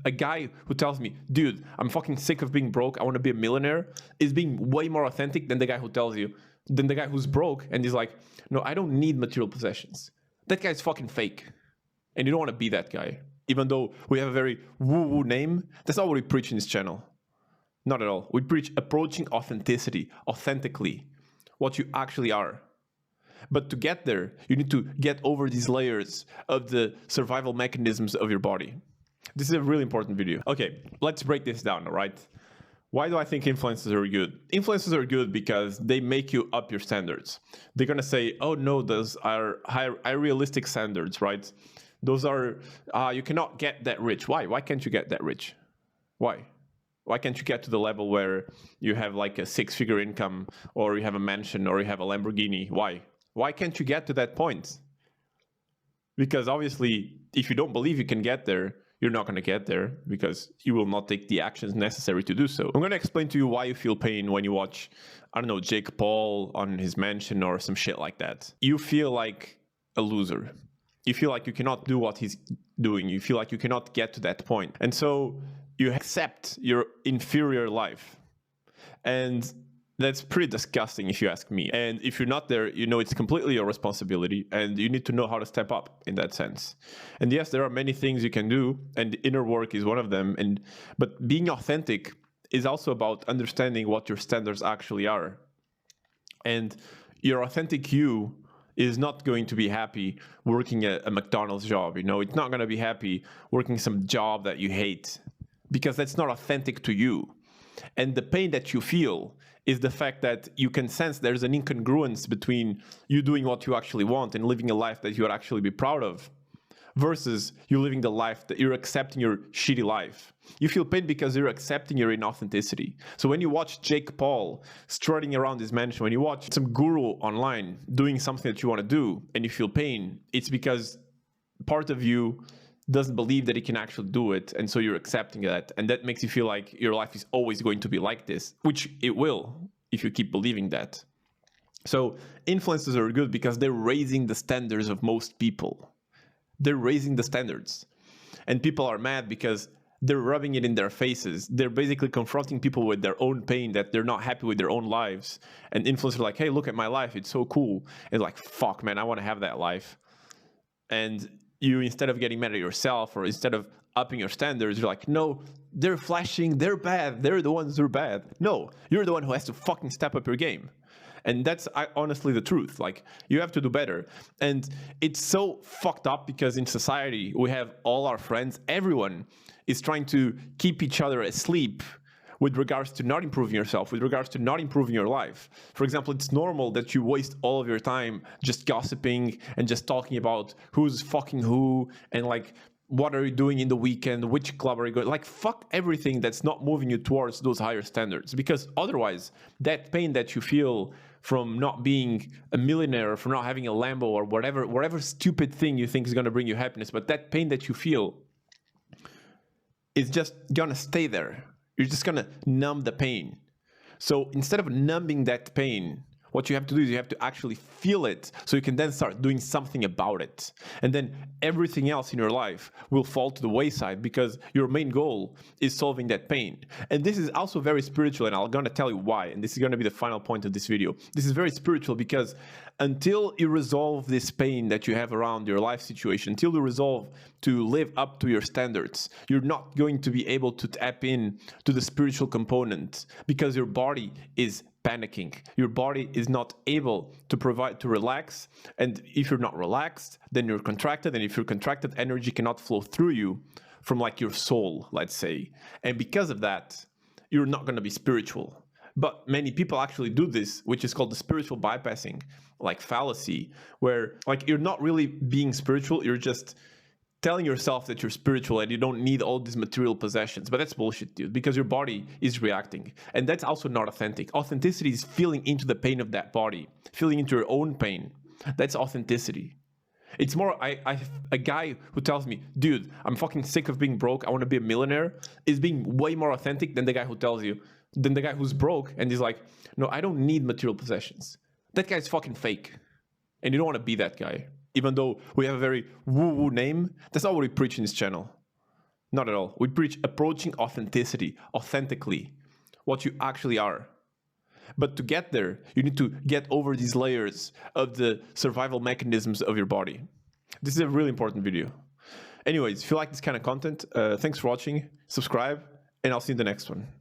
A guy who tells me, dude, I'm fucking sick of being broke, I want to be a millionaire, is being way more authentic than the guy who tells you, than the guy who's broke and is like, no, I don't need material possessions. That guy's fucking fake. And you don't want to be that guy. Even though we have a very woo-woo name, that's not what we preach in this channel. Not at all. We preach approaching authenticity, authentically, what you actually are. But to get there, you need to get over these layers of the survival mechanisms of your body. This is a really important video. Okay, let's break this down, all right? Why do I think influencers are good? Influencers are good because they make you up your standards. They're gonna say, oh no, those are high realistic standards, right? Those are, you cannot get that rich. Why? Why can't you get that rich? Why? Why can't you get to the level where you have like a 6-figure income, or you have a mansion, or you have a Lamborghini? Why? Why can't you get to that point? Because obviously, if you don't believe you can get there, you're not going to get there because you will not take the actions necessary to do so. I'm going to explain to you why you feel pain when you watch, I don't know, Jake Paul on his mansion or some shit like that. You feel like a loser. You feel like you cannot do what he's doing. You feel like you cannot get to that point. And so you accept your inferior life. And that's pretty disgusting if you ask me. And if you're not there, you know it's completely your responsibility and you need to know how to step up in that sense. And yes, there are many things you can do and inner work is one of them. But being authentic is also about understanding what your standards actually are. And your authentic you is not going to be happy working a McDonald's job, you know? It's not going to be happy working some job that you hate because that's not authentic to you. And the pain that you feel is the fact that you can sense there's an incongruence between you doing what you actually want and living a life that you would actually be proud of versus you living the life that you're accepting your shitty life. You feel pain because you're accepting your inauthenticity. So when you watch Jake Paul strutting around his mansion, when you watch some guru online doing something that you want to do and you feel pain, it's because part of you doesn't believe that he can actually do it, and so you're accepting that, and that makes you feel like your life is always going to be like this, which it will if you keep believing that. So influencers are good because they're raising the standards of most people. They're raising the standards, and people are mad because they're rubbing it in their faces. They're basically confronting people with their own pain, that they're not happy with their own lives, and influencers are like, hey, look at my life, it's so cool, and like, fuck man, I want to have that life. And you, instead of getting mad at yourself or instead of upping your standards, you're like, no, they're flashing, they're bad, they're the ones who are bad. No, you're the one who has to fucking step up your game. And that's honestly the truth. Like, you have to do better. And it's so fucked up because in society, we have all our friends, everyone is trying to keep each other asleep with regards to not improving yourself, with regards to not improving your life. For example, it's normal that you waste all of your time just gossiping and just talking about who's fucking who and like, what are you doing in the weekend? Which club are you going? Like, fuck everything that's not moving you towards those higher standards. Because otherwise, that pain that you feel from not being a millionaire, from not having a Lambo or whatever stupid thing you think is going to bring you happiness, but that pain that you feel is just going to stay there. You're just going to numb the pain. So instead of numbing that pain, what you have to do is you have to actually feel it so you can then start doing something about it. And then everything else in your life will fall to the wayside because your main goal is solving that pain. And this is also very spiritual, and I'm going to tell you why. And this is going to be the final point of this video. This is very spiritual because until you resolve this pain that you have around your life situation, until you resolve to live up to your standards, you're not going to be able to tap in to the spiritual component because your body is panicking. Your body is not able to relax. And if you're not relaxed, then you're contracted. And if you're contracted, energy cannot flow through you from like your soul, let's say. And because of that, you're not going to be spiritual. But many people actually do this, which is called the spiritual bypassing, like fallacy, where like you're not really being spiritual. You're just telling yourself that you're spiritual and you don't need all these material possessions. But that's bullshit, dude, because your body is reacting. And that's also not authentic. Authenticity is feeling into the pain of that body, feeling into your own pain. That's authenticity. It's more, a guy who tells me, dude, I'm fucking sick of being broke, I want to be a millionaire, is being way more authentic than the guy who tells you, than the guy who's broke and is like, no, I don't need material possessions. That guy's fucking fake. And you don't want to be that guy. Even though we have a very woo-woo name, that's not what we preach in this channel. Not at all. We preach approaching authenticity, authentically, what you actually are. But to get there, you need to get over these layers of the survival mechanisms of your body. This is a really important video. Anyways, if you like this kind of content, thanks for watching, subscribe, and I'll see you in the next one.